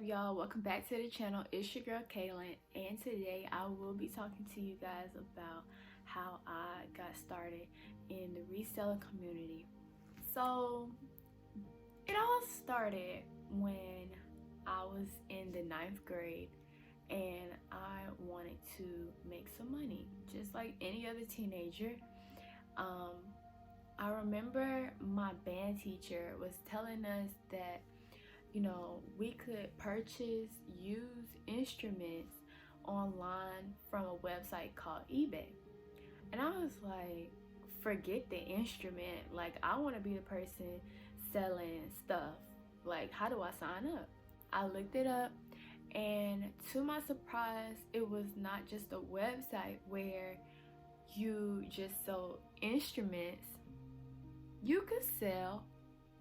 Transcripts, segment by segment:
y'all? Welcome back to the channel. It's your girl Kaylin, and today I will be talking to you guys about how I got started in the reselling community. So it all started when I was in the 9th grade and I wanted to make some money just like any other teenager. I remember my band teacher was telling us that we could purchase used instruments online from a website called eBay. And I was like, forget the instrument. Like, I want to be the person selling stuff. Like, how do I sign up? I looked it up, and to my surprise, it was not just a website where you just sold instruments. You could sell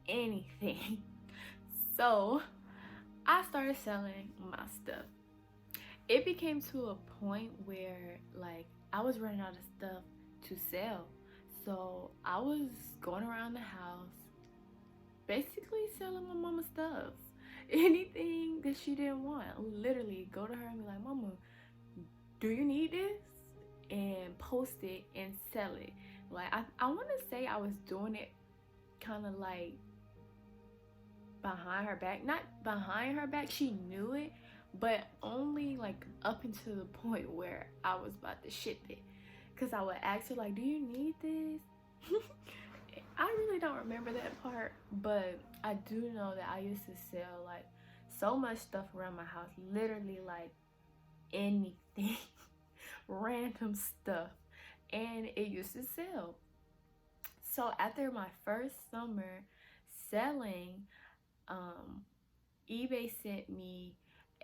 anything. So I started selling my stuff. It became to a point where I was running out of stuff to sell. So I was going around the house basically selling my mama stuff. Anything that she didn't want. Literally go to her and be like, Mama, do you need this? And post it and sell it. Like I want to say I was doing it kind of like behind her back. Not behind her back, she knew it, but only like up until the point where I was about to ship it. Because I would ask her like, do you need this? I really don't remember that part, but I do know that I used to sell like so much stuff around my house. Literally like anything. Random stuff. And it used to sell. So after my first summer selling, eBay sent me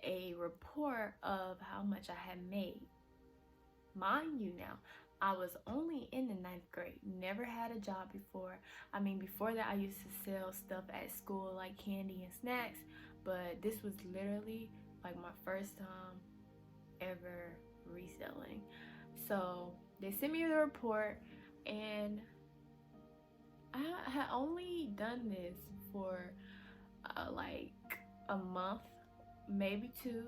a report of how much I had made. Mind you now, I was only in the 9th grade, never had a job before. I mean, before that I used to sell stuff at school like candy and snacks, but this was literally like my first time ever reselling. So they sent me the report, and I had only done this for like a month, maybe 2,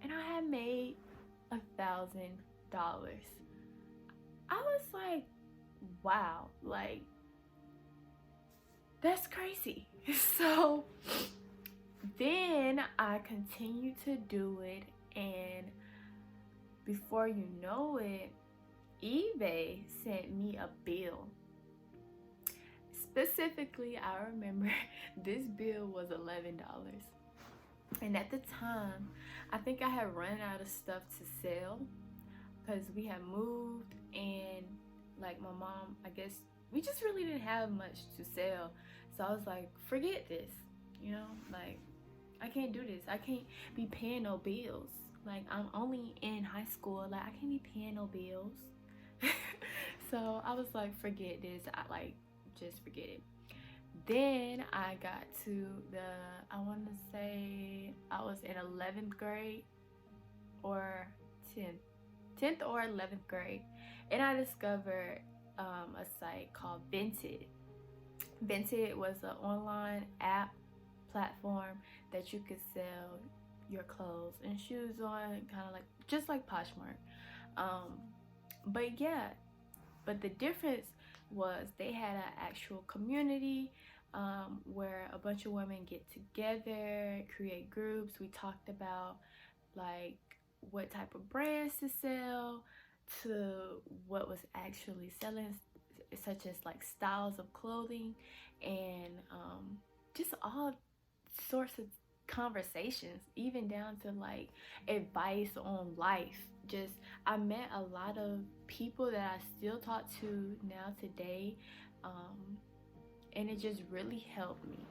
and I had made $1,000. I was like, wow, like that's crazy. So then I continued to do it, and before you know it, eBay sent me a bill. Specifically, I remember this bill was $11. And at the time, I think I had run out of stuff to sell because we had moved, and like my mom, I guess we just really didn't have much to sell. So I was like, forget this, like I can't do this. I can't be paying no bills. Like, I'm only in high school. Like, I can't be paying no bills. So I was like, forget this. Just forget it. Then I got to I want to say I was in 11th grade or 10th or 11th grade, and I discovered a site called Vinted. Vinted was an online app platform that you could sell your clothes and shoes on, kind of like just like Poshmark. But the difference was they had an actual community where a bunch of women get together, create groups. We talked about like what type of brands to sell, to what was actually selling, such as like styles of clothing, and just all sorts of conversations, even down to like advice on life. Just I met a lot of people that I still talk to now today, and it just really helped me.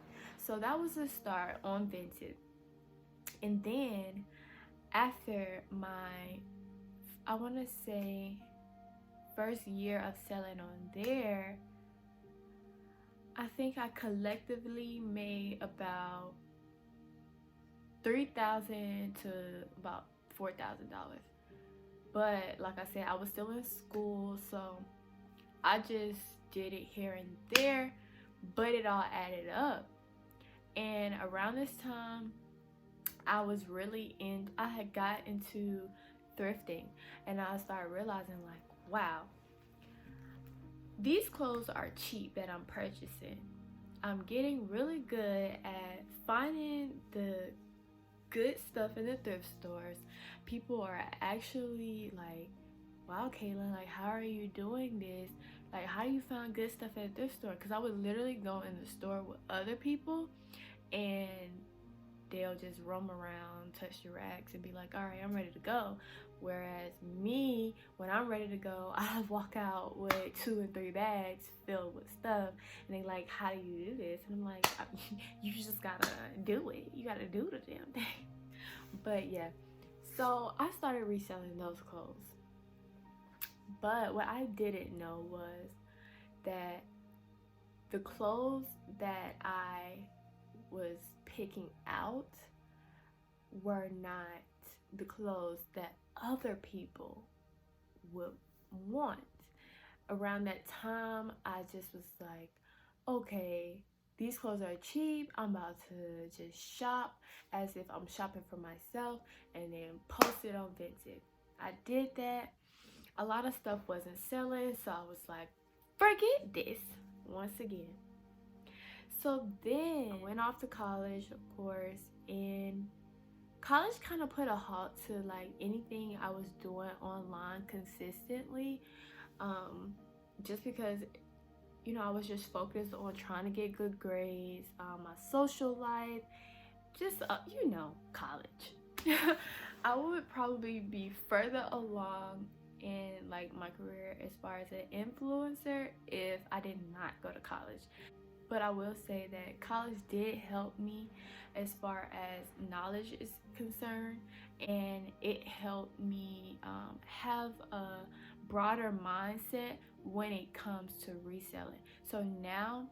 So that was the start on Vinted. And then after my, I want to say, first year of selling on there, I think I collectively made about $3,000 to about $4,000. But like I said, I was still in school, so I just did it here and there, but it all added up. And around this time, I had got into thrifting, and I started realizing like, wow, these clothes are cheap that I'm purchasing. I'm getting really good at finding the good stuff in the thrift stores. People are actually like, wow, Kaylin, like, how are you doing this? Like, how do you find good stuff at the thrift store? Because I would literally go in the store with other people, and they'll just roam around, touch the racks, and be like, all right, I'm ready to go. Whereas me, when I'm ready to go, I walk out with 2 and 3 bags filled with stuff, and they like, how do you do this? And I'm like, you just gotta do it. You gotta do the damn thing. But yeah, so I started reselling those clothes. But what I didn't know was that the clothes that I was picking out were not the clothes that other people would want. Around that time, I just was like, okay, these clothes are cheap. I'm about to just shop as if I'm shopping for myself and then post it on Vinted. I did that. A lot of stuff wasn't selling, so I was like, forget this once again. So then I went off to college, of course, and college kind of put a halt to like anything I was doing online consistently, just because, you know, I was just focused on trying to get good grades, my social life, just you know, college. I would probably be further along in like my career as far as an influencer if I did not go to college. But I will say that college did help me as far as knowledge is concerned, and it helped me have a broader mindset when it comes to reselling. So now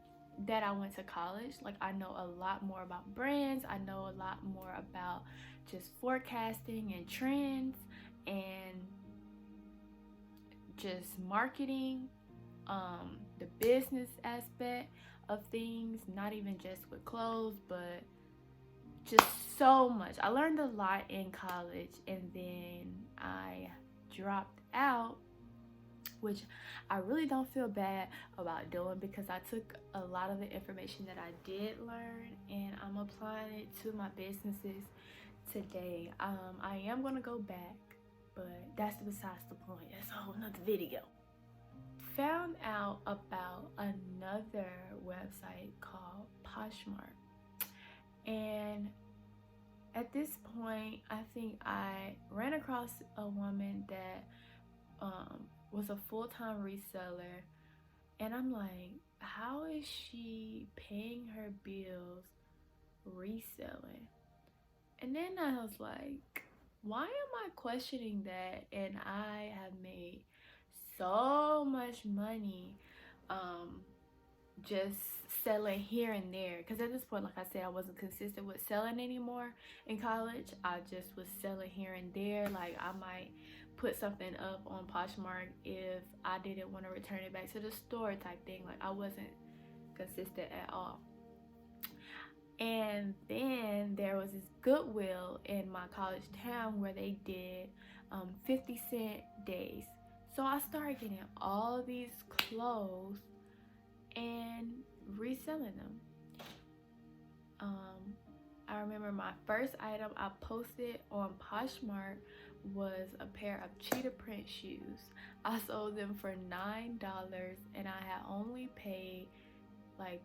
that I went to college, like, I know a lot more about brands, I know a lot more about just forecasting and trends and just marketing, the business aspect of things, not even just with clothes, but just so much. I learned a lot in college, and then I dropped out, which I really don't feel bad about doing, because I took a lot of the information that I did learn and I'm applying it to my businesses today. I am gonna go back, but that's besides the point. That's a whole nother video. Found out about another website called Poshmark, and at this point I think I ran across a woman that was a full-time reseller, and I'm like, how is she paying her bills reselling? And then I was like, why am I questioning that? And I have made so much money just selling here and there, because at this point, like I said, I wasn't consistent with selling anymore in college. I just was selling here and there. Like, I might put something up on Poshmark if I didn't want to return it back to the store type thing. Like, I wasn't consistent at all. And then there was this Goodwill in my college town where they did 50-cent days. So I started getting all these clothes and reselling them. I remember my first item I posted on Poshmark was a pair of cheetah print shoes. I sold them for $9, and I had only paid like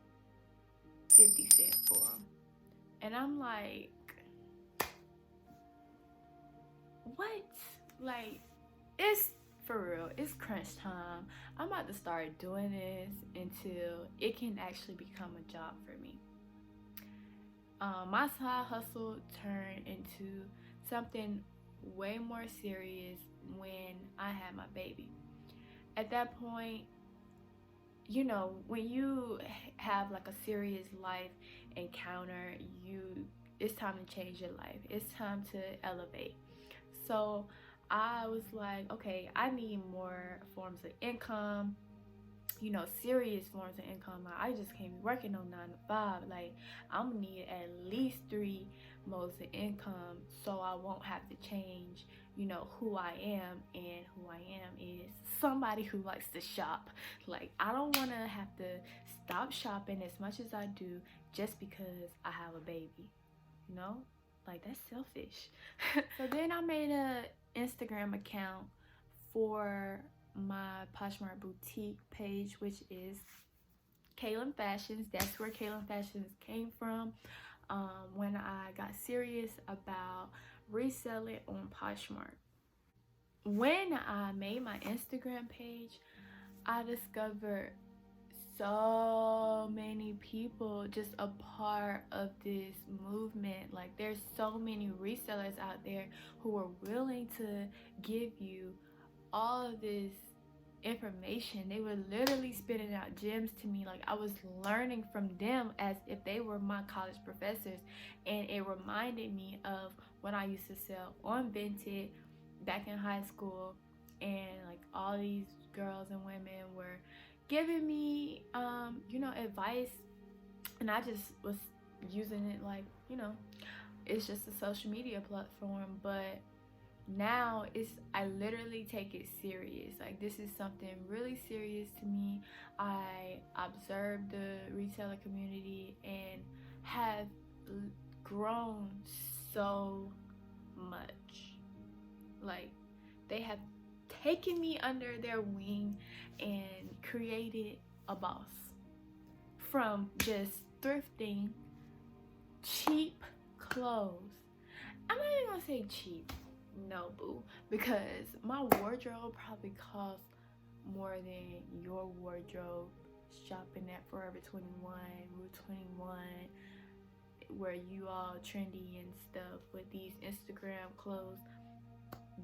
50 cents for them. And I'm like, what? Like, it's for real, it's crunch time. I'm about to start doing this until it can actually become a job for me. My side hustle turned into something way more serious when I had my baby. At that point, you know, when you have like a serious life encounter, it's time to change your life. It's time to elevate. So I was like, okay, I need more forms of income. serious forms of income. Like, I just can't be working no 9 to 5. Like, I'm gonna need at least 3 modes of income so I won't have to change, who I am. And who I am is somebody who likes to shop. Like, I don't want to have to stop shopping as much as I do just because I have a baby, you know? Like, that's selfish. So then I made a Instagram account for my Poshmark boutique page, which is Kaylin Fashions. That's where Kaylin Fashions came from. When I got serious about reselling on Poshmark. When I made my Instagram page, I discovered so many people just a part of this movement. Like, there's so many resellers out there who are willing to give you all of this information. They were literally spitting out gems to me. Like, I was learning from them as if they were my college professors, and it reminded me of when I used to sell on Vinted back in high school, and like all these girls and women were giving me advice, and I just was using it like, it's just a social media platform. But now I literally take it serious. Like, this is something really serious to me. I observe the retailer community and have grown so much. Like, they have taken me under their wing and created a boss. From just thrifting cheap clothes. I'm not even gonna say cheap, no boo, because my wardrobe probably costs more than your wardrobe shopping at Forever 21, Rue 21, where you all trendy and stuff with these Instagram clothes.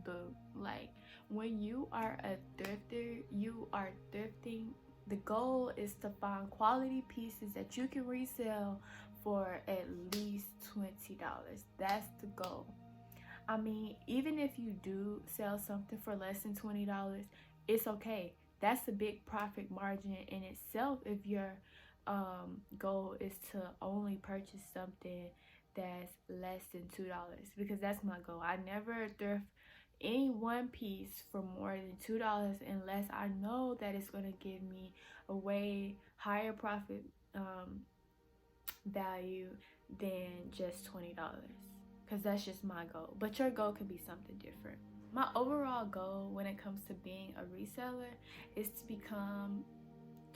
Boo. Like, when you are a thrifter, you are thrifting. The goal is to find quality pieces that you can resell for at least $20. That's the goal. I mean, even if you do sell something for less than $20, it's okay. That's a big profit margin in itself if your goal is to only purchase something that's less than $2, because that's my goal. I never thrift any one piece for more than $2 unless I know that it's going to give me a way higher profit value than just $20, because that's just my goal. But your goal can be something different. My overall goal when it comes to being a reseller is to become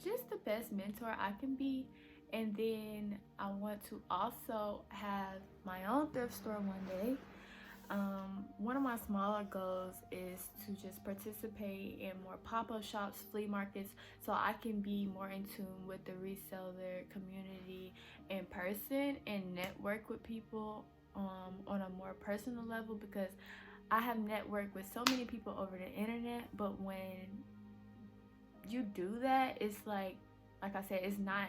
just the best mentor I can be. And then I want to also have my own thrift store one day. One of my smaller goals is to just participate in more pop-up shops, flea markets, so I can be more in tune with the reseller community in person and network with people on a more personal level, because I have networked with so many people over the internet, but when you do that, it's like I said, it's not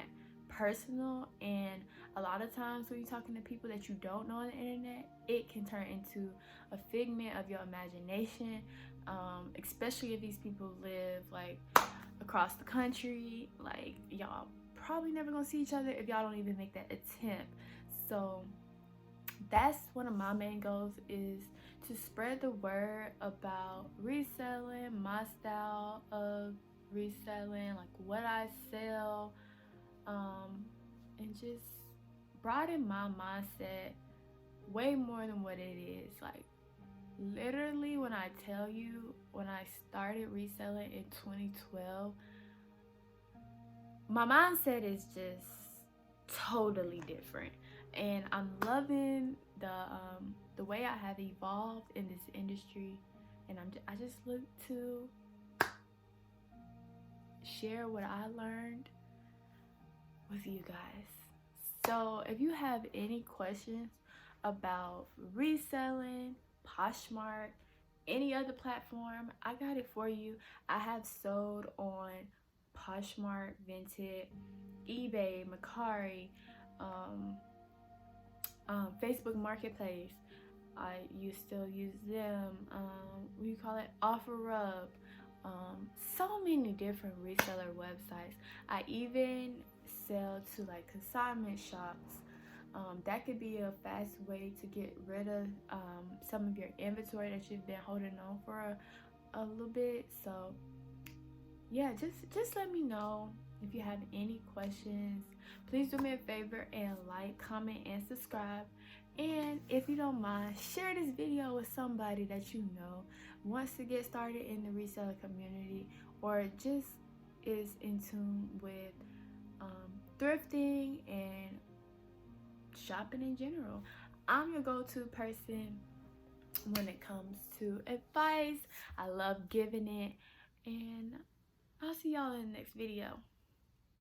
personal. And a lot of times when you're talking to people that you don't know on the internet, it can turn into a figment of your imagination, especially if these people live like across the country. Like, y'all probably never gonna see each other if y'all don't even make that attempt. So that's one of my main goals, is to spread the word about reselling, my style of reselling, like what I sell, and just broaden my mindset way more than what it is. Like, literally, when I tell you, when I started reselling in 2012, my mindset is just totally different, and I'm loving the way I have evolved in this industry. And I just look to share what I learned with you guys. So if you have any questions about reselling, Poshmark, any other platform, I got it for you. I have sold on Poshmark, Vinted, eBay, Mercari, Facebook Marketplace. I still use them. What do you call it? OfferUp. So many different reseller websites. I even sell to like consignment shops. That could be a fast way to get rid of some of your inventory that you've been holding on for a little bit. So yeah, just let me know if you have any questions. Please do me a favor and like, comment, and subscribe. And if you don't mind, share this video with somebody that you know wants to get started in the reseller community, or just is in tune with thrifting and shopping in general. I'm your go-to person when it comes to advice. I love giving it, and I'll see y'all in the next video.